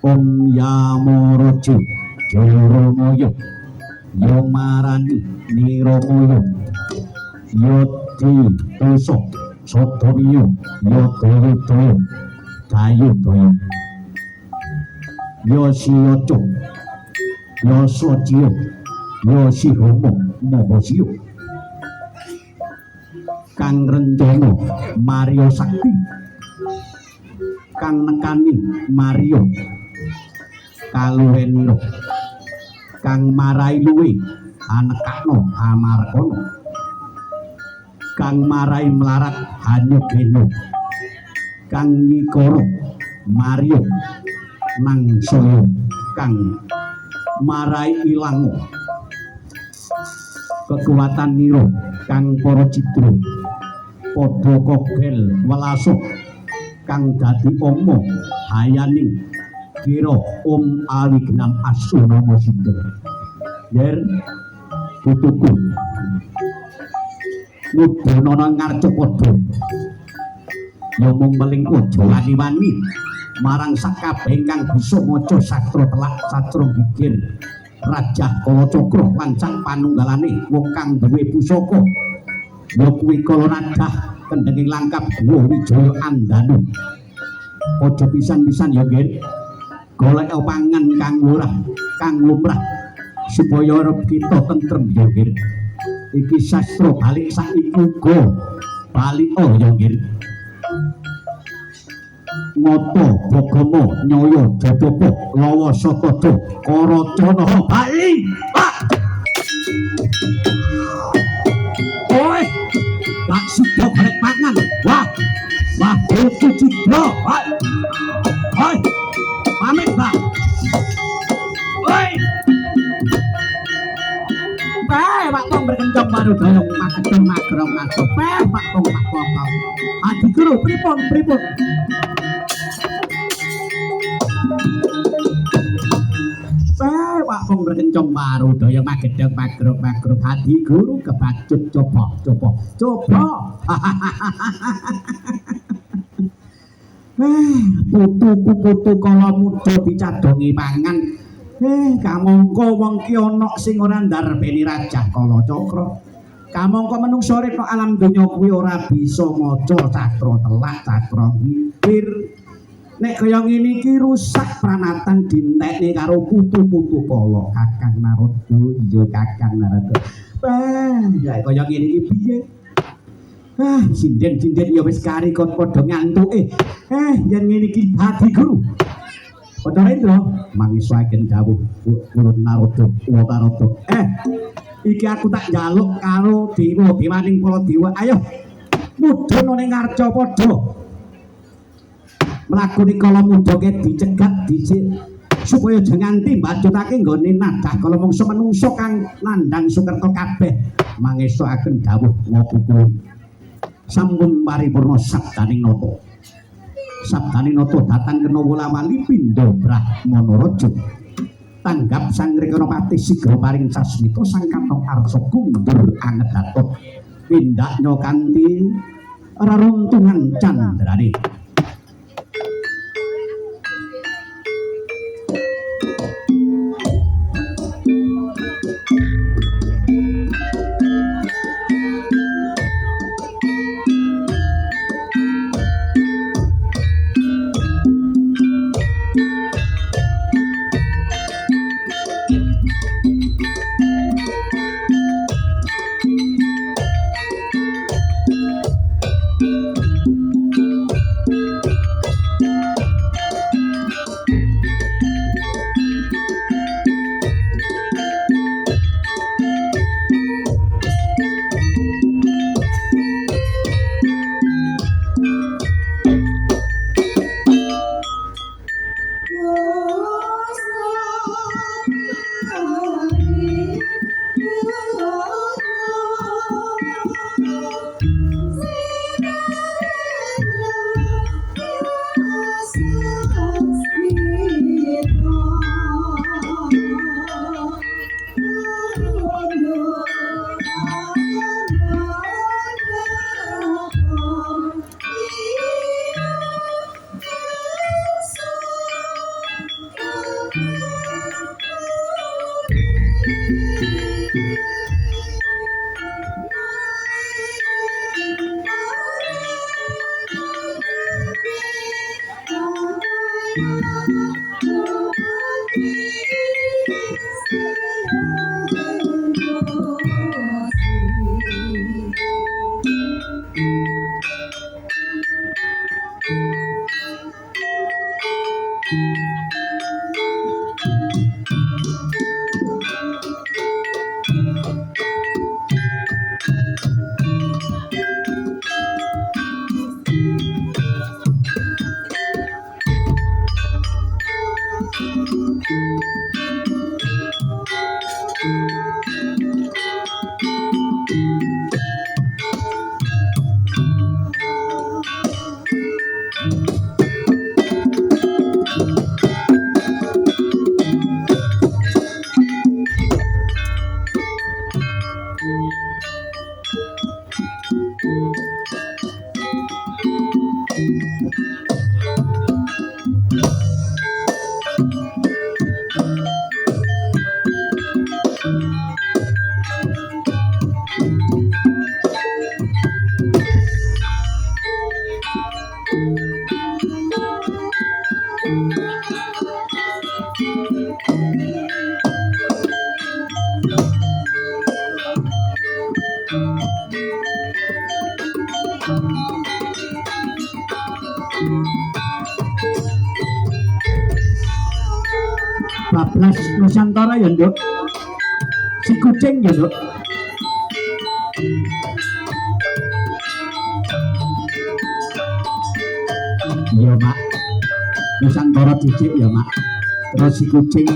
Om Yamorojo Joromoyo Yomarani Niromoyo Yodi Toso Sotomiyo Yodoyodoyo Dayodoyo Yoshiyojo Yosojiyo Yoshihomo Mohosiyo Kang Renjono Mario Sakti Kang Nekani Mario Kaluweniro Kang Marai Luwe Anekakno Amarkono Kang Marai Melarat Hanyogeno Kang Nyikoro Mario Nangsoyo Kang Marai Ilango Kekuatan Niro Kang Porocidro Podo Kogel Welaso Kang dadi omo hayaning kira Om Awignam Asunama Sindha yer putuku ngudunana ngarca padha ya mung melingku aja wani-wani marang sakabeh ingkang bisa maca sastra telak sastra gigir Rajah Kalacakra lan sang panunggalane wong kang duwe pusaka ya kuwi Kalanadah kendhenging langkap Guwa Wijaya Andanu aja pisan-pisan ya nggih golek pangan kang murah kang lumrah supaya arep kita tentrem ya nggih iki sastra balik saiki uga balik ya nggih Ngoto Bogama Nyaya Jadapa Lawa Satada Karacana Bali oi tak sida golek pangan wah itu cidro oi pamit Pak oi Pak Tong berkencang baru dayung makedeng magrong ngaso Pak Tong Pak Tong Adi Guru pripun Pak Tong berkencang baru dayung makedeng magrong Adi Guru kebacut coba putu kala muda dicadongi pangan kamangka wong ki ana sing ora ndarbeni Rajah Kalacakra kamangka menungsa urip alam donya kuwi ora bisa maca sastra telak sastra gigir nek kaya ngene iki rusak pranatan dintekne karo putu-putu kala Kakang Narada iya Kakang Narada ya kaya ngene iki piye sinden-sinden ya wis karikot padha ngantuke yen ngene iki Adi Guru Padha Rendra mangisaken dawuh Guru Narada Uwatarada iki aku tak njaluk karo dewa-dewaning para dewa ayo mudhun ning ngarca padha mlakune kala muda ke dicegat dhisik supaya aja nganti mbacutake nggone nadah kala mungsu-menungso kang nandhang sukerta kabeh mangesokaken dawuh ngopukul sampun paripurna sabdaning nata datang kena wulawali pindha Brahmana Raja tanggap sang Rekana sigra paring sasmita sang Katong Arsa kundur anget datot pindhaknya kanthi reruntungan candrane Bablas Nusantara ya Nduk, si kucing ya Nduk. Iya Mak, Nusantara dicik ya Mak, terus si kucing.